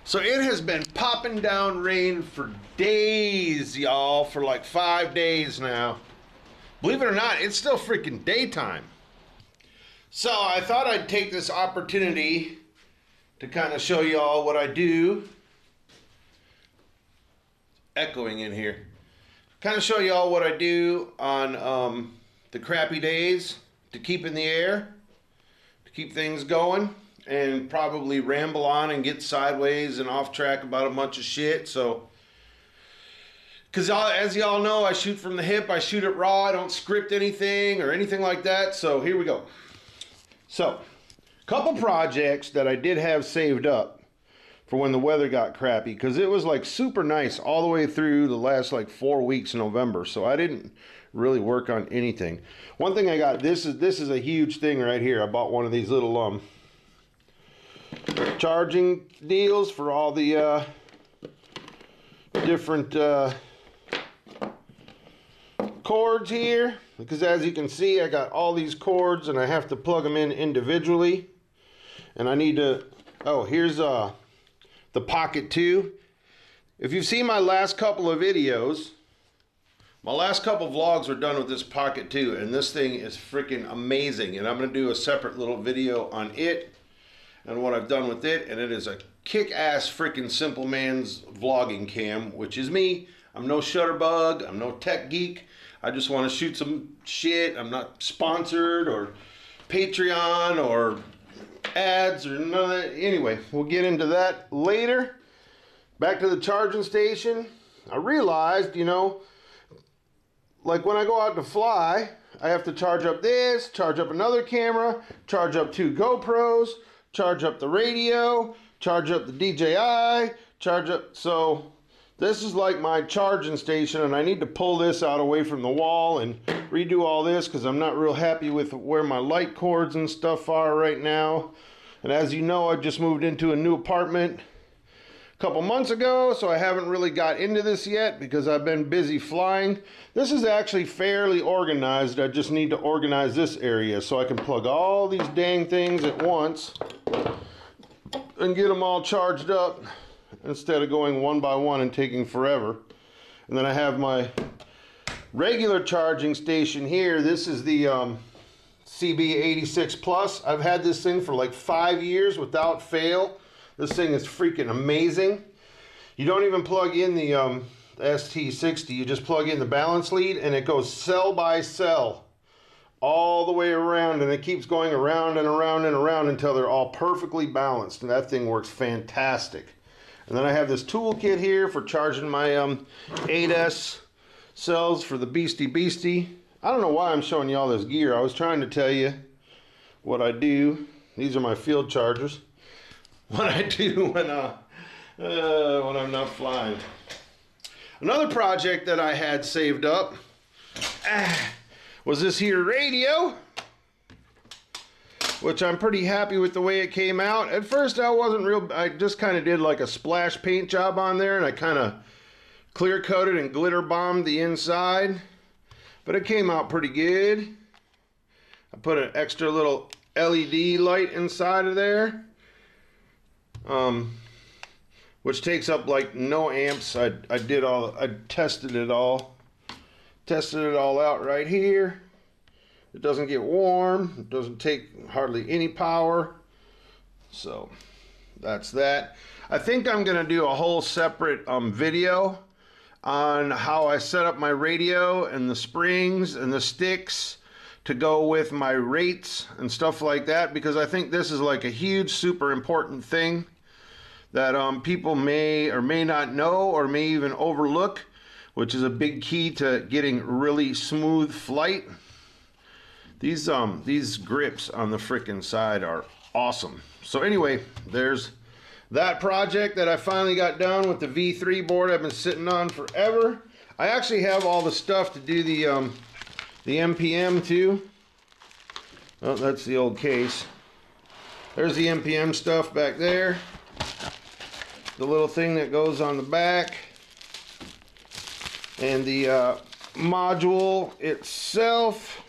So it has been popping down rain for days, y'all, for like 5 days now. Believe it or not, it's still freaking daytime. So I thought I'd take this opportunity to kind of show y'all what I do. Echoing in here. Kind of show y'all what I do on the crappy days to keep in the air, to keep things going. And probably ramble on and get sideways and off track about a bunch of shit. So, because as y'all know, I shoot from the hip, I shoot it raw, I don't script anything or anything like that. So here we go. So, couple projects that I did have saved up for when the weather got crappy, because it was like super nice all the way through the last like 4 weeks in November. So I didn't really work on anything. One thing I got, this is a huge thing right here. I bought one of these little charging deals for all the different cords here, because as you can see I got all these cords and I have to plug them in individually, and I need to, oh, here's the Pocket 2. If you've seen my last couple of videos, my last couple vlogs were done with this Pocket 2, and this thing is freaking amazing, and I'm going to do a separate little video on it and what I've done with it. And it is a kick-ass freaking simple man's vlogging cam, which is me. I'm no shutterbug, I'm no tech geek. I just want to shoot some shit. I'm not sponsored or Patreon or ads or none of that. Anyway, we'll get into that later. Back to the charging station. I realized, you know, like when I go out to fly, I have to charge up this, charge up another camera, charge up 2 GoPros, charge up the radio, charge up the DJI, charge up, so this is like my charging station, and I need to pull this out away from the wall and redo all this because I'm not real happy with where my light cords and stuff are right now. And as you know, I just moved into a new apartment a couple months ago, so I haven't really got into this yet because I've been busy flying. This is actually fairly organized. I just need to organize this area so I can plug all these dang things at once and get them all charged up instead of going one by one and taking forever. And then I have my regular charging station here. This is the CB86 Plus. I've had this thing for like 5 years without fail. This thing is freaking amazing. You don't even plug in the ST60. You just plug in the balance lead and it goes cell by cell all the way around, and it keeps going around and around and around until they're all perfectly balanced, and that thing works fantastic. And then I have this toolkit here for charging my 8S cells for the Beastie. I don't know why I'm showing you all this gear. I was trying to tell you what I do. These are my field chargers. What I do when I'm not flying. Another project that I had saved up was this here radio, which I'm pretty happy with the way it came out. At first I just kind of did like a splash paint job on there, and I kind of clear coated and glitter bombed the inside, but it came out pretty good. I put an extra little LED light inside of there, which takes up like no amps. I tested it all out right here. It doesn't get warm, it doesn't take hardly any power, so that's that. I think I'm gonna do a whole separate video on how I set up my radio and the springs and the sticks to go with my rates and stuff like that, because I think this is like a huge super important thing that people may or may not know or may even overlook, which is a big key to getting really smooth flight. These grips on the frickin' side are awesome. So anyway, there's that project that I finally got done with the V3 board I've been sitting on forever. I actually have all the stuff to do the MPM too. Oh, that's the old case. There's the MPM stuff back there. The little thing that goes on the back. And the module itself.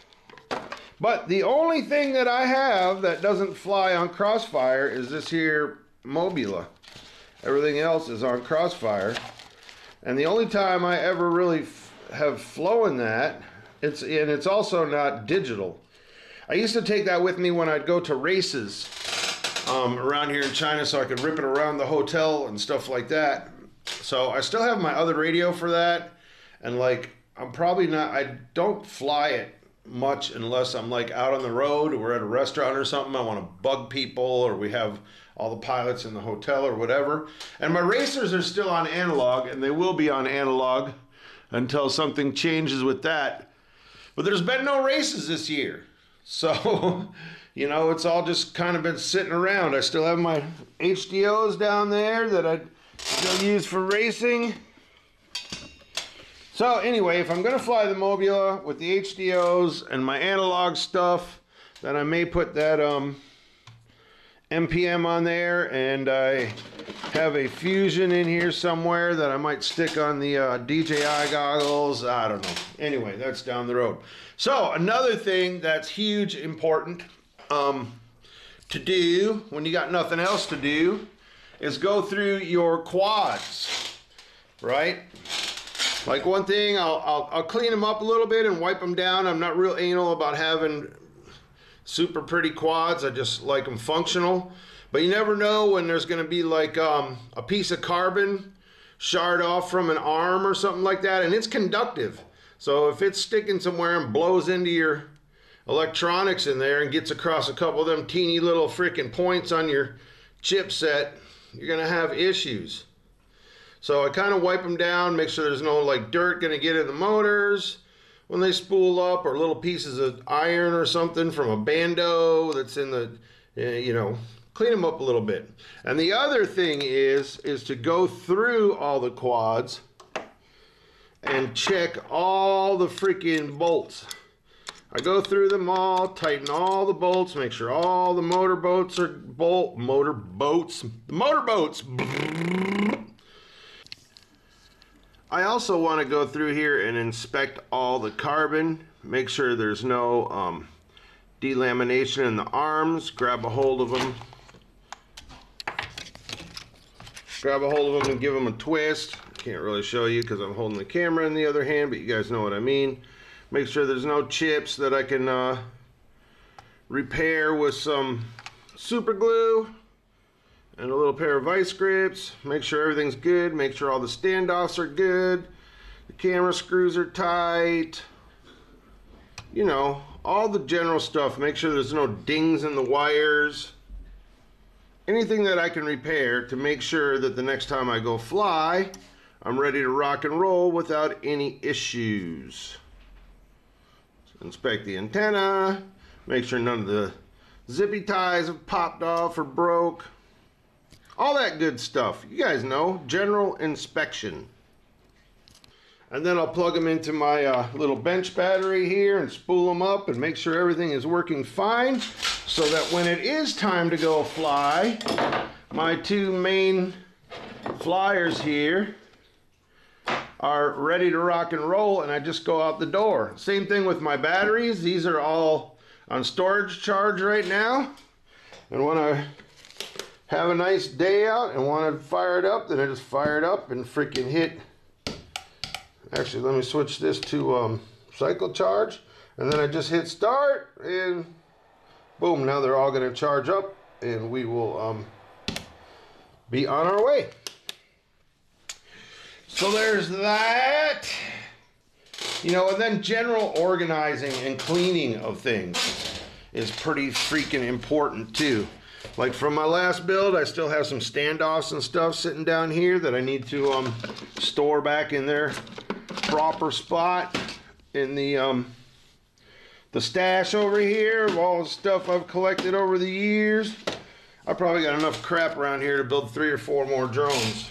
But the only thing that I have that doesn't fly on Crossfire is this here Mobula. Everything else is on Crossfire. And the only time I ever really have flown that, it's also not digital. I used to take that with me when I'd go to races around here in China, so I could rip it around the hotel and stuff like that. So I still have my other radio for that, and like I'm probably not, I don't fly it much unless I'm like out on the road or we're at a restaurant or something. I want to bug people, or we have all the pilots in the hotel or whatever. And my racers are still on analog, and they will be on analog until something changes with that. But there's been no races this year. So, you know, it's all just kind of been sitting around. I still have my HDOs down there that I still use for racing. So anyway, if I'm going to fly the Mobula with the HDOs and my analog stuff, then I may put that MPM on there, and I have a Fusion in here somewhere that I might stick on the DJI goggles. I don't know. Anyway, that's down the road. So another thing that's huge, important to do when you got nothing else to do is go through your quads, right? Like one thing, I'll clean them up a little bit and wipe them down. I'm not real anal about having super pretty quads. I just like them functional. But you never know when there's going to be like a piece of carbon shard off from an arm or something like that, and it's conductive. So if it's sticking somewhere and blows into your electronics in there and gets across a couple of them teeny little freaking points on your chipset, you're going to have issues. So I kind of wipe them down, make sure there's no like dirt going to get in the motors when they spool up, or little pieces of iron or something from a bando that's in the, you know, clean them up a little bit. And the other thing is to go through all the quads and check all the freaking bolts. I go through them all, tighten all the bolts, make sure all the motor boats are motorboats. I also want to go through here and inspect all the carbon, make sure there's no delamination in the arms. Grab a hold of them. Grab a hold of them and give them a twist. Can't really show you because I'm holding the camera in the other hand, but you guys know what I mean. Make sure there's no chips that I can repair with some super glue and a little pair of vice grips. Make sure everything's good. Make sure all the standoffs are good. The camera screws are tight. You know, all the general stuff. Make sure there's no dings in the wires. Anything that I can repair to make sure that the next time I go fly, I'm ready to rock and roll without any issues. Inspect the antenna. Make sure none of the zippy ties have popped off or broke. All that good stuff. You guys know, general inspection. And then I'll plug them into my little bench battery here and spool them up and make sure everything is working fine, so that when it is time to go fly, my two main flyers here are ready to rock and roll, and I just go out the door. Same thing with my batteries. These are all on storage charge right now, and when I have a nice day out and want to fire it up, then I just fire it up and freaking hit. Actually, let me switch this to cycle charge, and then I just hit start, and boom, now they're all going to charge up, and we will be on our way. So there's that. You know, and then general organizing and cleaning of things is pretty freaking important too. Like from my last build, I still have some standoffs and stuff sitting down here that I need to store back in their proper spot in the stash over here of all the stuff I've collected over the years. I probably got enough crap around here to build 3 or 4 more drones.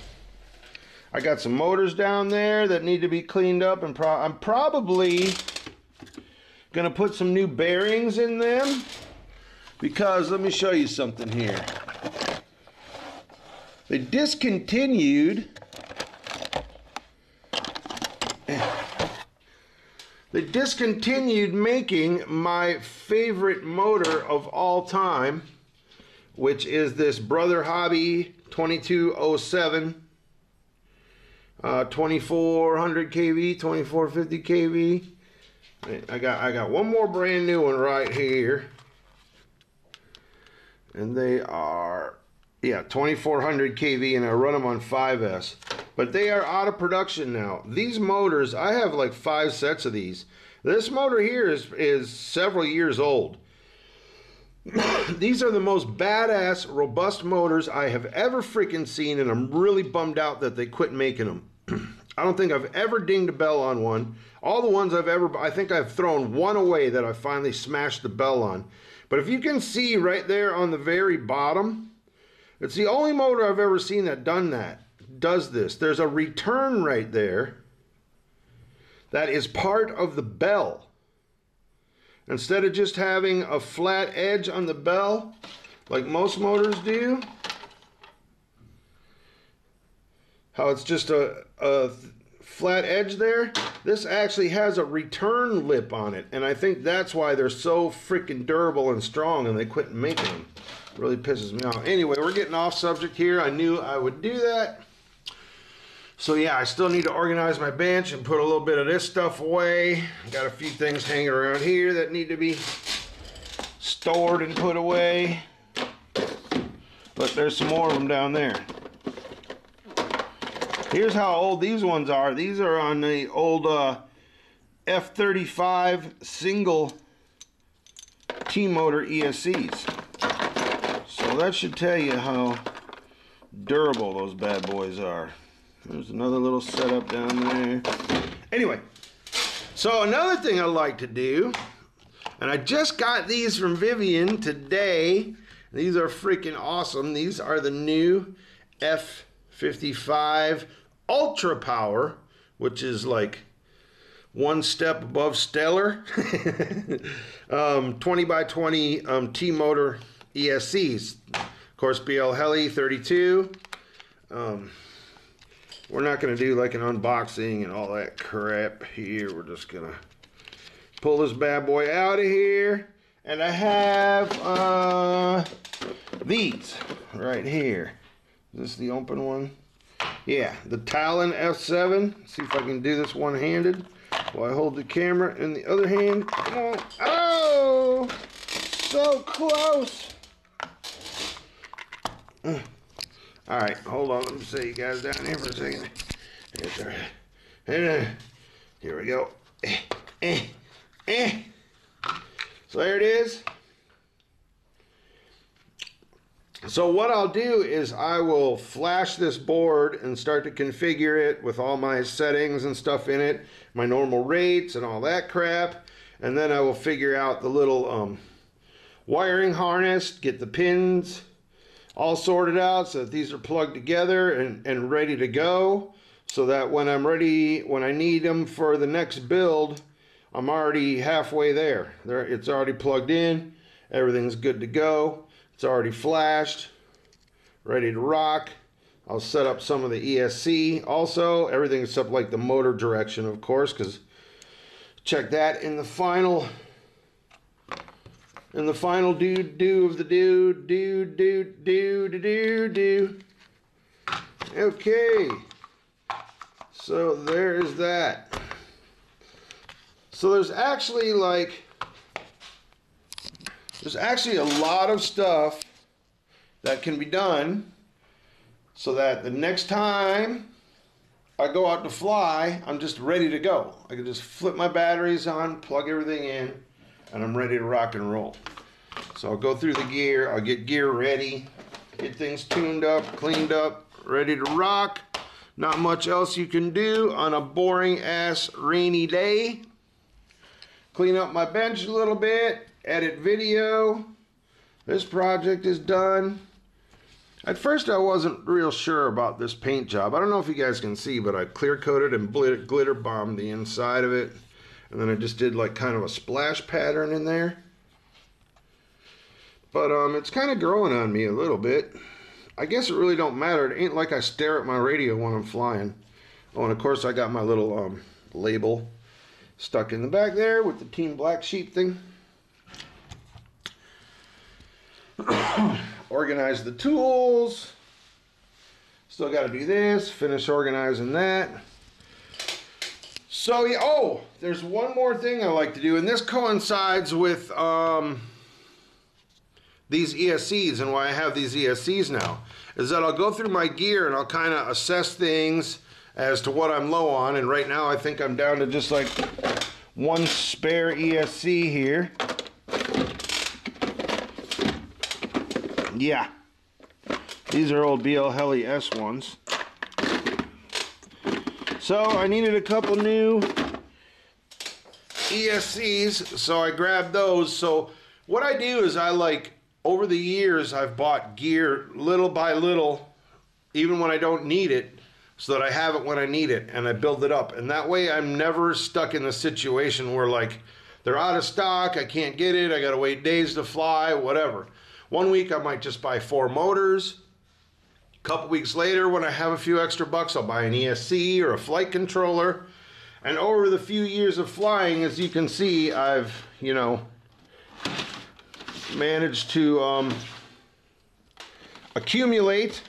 I got some motors down there that need to be cleaned up, and I'm probably gonna put some new bearings in them, because let me show you something here. They discontinued making my favorite motor of all time, which is this Brother Hobby 2207, 2400 kV, 2450 kV. I got one more brand new one right here, and they are, yeah, 2400 kV, and I run them on 5S. But they are out of production now. These motors, I have like 5 sets of these. This motor here is several years old. These are the most badass, robust motors I have ever freaking seen, and I'm really bummed out that they quit making them. I don't think I've ever dinged a bell on one. All the ones I think I've thrown one away that I finally smashed the bell on. But if you can see right there on the very bottom, it's the only motor I've ever seen that does this. There's a return right there that is part of the bell. Instead of just having a flat edge on the bell, like most motors do, how it's just a flat edge there, this actually has a return lip on it. And I think that's why they're so freaking durable and strong, and they quit making them. It really pisses me off. Anyway, we're getting off subject here. I knew I would do that. So yeah, I still need to organize my bench and put a little bit of this stuff away. Got a few things hanging around here that need to be stored and put away. But there's some more of them down there. Here's how old these ones are. These are on the old F35 single T-motor ESCs. So that should tell you how durable those bad boys are. There's another little setup down there. Anyway, so another thing I like to do, and I just got these from Vivian today. These are freaking awesome. These are the new F55 Ultra Power, which is like one step above stellar. 20 by 20 T-motor ESCs. Of course, BL Heli 32. We're not going to do like an unboxing and all that crap here. We're just going to pull this bad boy out of here. And I have these right here. Is this the open one? Yeah, the Talon F7. See if I can do this one-handed while I hold the camera in the other hand. Come on. Oh! So close! Alright, hold on. Let me set you guys down here for a second. Here we go. So there it is. So what I'll do is I will flash this board and start to configure it with all my settings and stuff in it, my normal rates and all that crap, and then I will figure out the little wiring harness, get the pins all sorted out so that these are plugged together and ready to go, so that when I'm ready, when I need them for the next build, I'm already halfway there. It's already plugged in, everything's good to go. It's already flashed, ready to rock. I'll set up some of the ESC also, everything except like the motor direction, of course, because check that in the final do of the do. Okay, so there's that. So there's actually a lot of stuff that can be done so that the next time I go out to fly, I'm just ready to go. I can just flip my batteries on, plug everything in, and I'm ready to rock and roll. So I'll go through the gear, I'll get gear ready, get things tuned up, cleaned up, ready to rock. Not much else you can do on a boring ass rainy day. Clean up my bench a little bit, edit video. This project is done. At first I wasn't real sure about this paint job. I don't know if you guys can see, but I clear coated and glitter bombed the inside of it. And then I just did like kind of a splash pattern in there. But it's kind of growing on me a little bit. I guess it really don't matter. It ain't like I stare at my radio when I'm flying. Oh, and of course I got my little label stuck in the back there with the Team Black Sheep thing. Organize the tools. Still got to do this, finish organizing that. So, yeah, oh, there's one more thing I like to do, and this coincides with these ESCs, and why I have these ESCs now, is that I'll go through my gear and I'll kind of assess things as to what I'm low on, and right now I think I'm down to just like one spare ESC here. Yeah. These are old BL Heli S ones. So I needed a couple new ESCs, so I grabbed those. So what I do is over the years, I've bought gear little by little, even when I don't need it, so that I have it when I need it, and I build it up. And that way I'm never stuck in the situation where like they're out of stock, I can't get it, I gotta wait days to fly, whatever. One week I might just buy 4 motors. A couple weeks later, when I have a few extra bucks, I'll buy an ESC or a flight controller. And over the few years of flying, as you can see, I've, you know, managed to accumulate.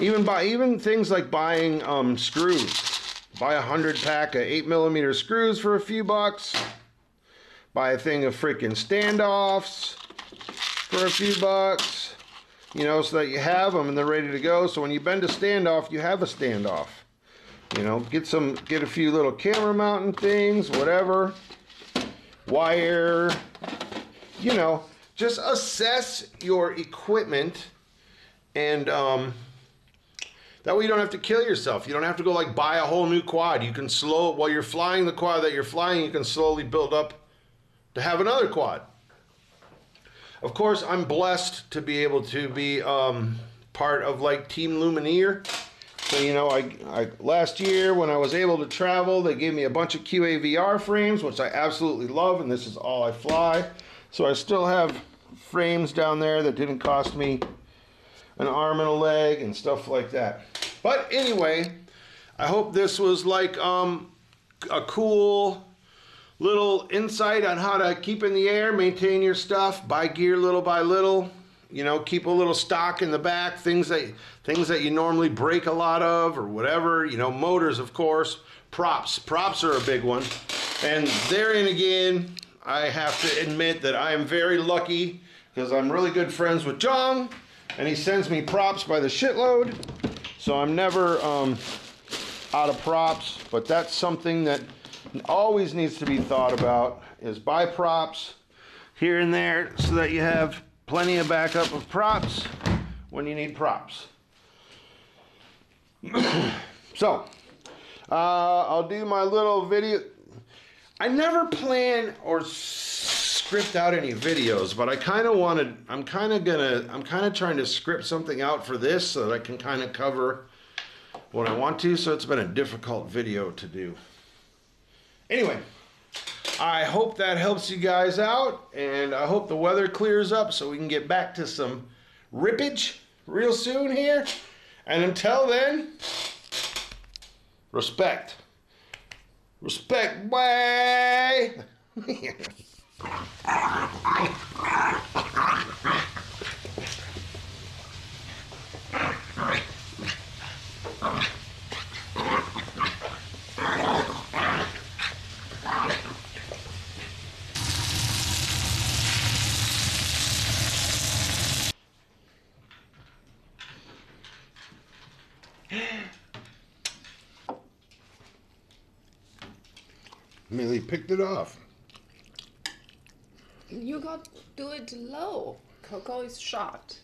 Even things like buying screws. Buy 100 pack of 8mm screws for a few bucks. Buy a thing of freaking standoffs for a few bucks, you know, so that you have them and they're ready to go. So when you bend a standoff, you have a standoff. You know, get a few little camera mounting things, whatever. Wire, you know, just assess your equipment, and that way you don't have to kill yourself. You don't have to go like buy a whole new quad. You can while you're flying the quad that you're flying, you can slowly build up to have another quad. Of course, I'm blessed to be able to be part of like Team Lumineer. So, you know, I last year when I was able to travel, they gave me a bunch of QAVR frames, which I absolutely love, and this is all I fly. So I still have frames down there that didn't cost me an arm and a leg and stuff like that. But anyway, I hope this was like a cool little insight on how to keep in the air, maintain your stuff, buy gear little by little, you know, keep a little stock in the back, things that you normally break a lot of or whatever, you know, motors, of course, props are a big one. And therein again, I have to admit that I am very lucky because I'm really good friends with John, and he sends me props by the shitload, so I'm never out of props. But that's something that always needs to be thought about, is buy props here and there so that you have plenty of backup of props when you need props. So I'll do my little video. I never plan or script out any videos, but I'm kind of trying to script something out for this so that I can kind of cover what I want to. So it's been a difficult video to do. Anyway, I hope that helps you guys out, and I hope the weather clears up so we can get back to some rippage real soon here. And until then, respect. Respect, boy! Millie picked it off. You got to do it low. Coco is short.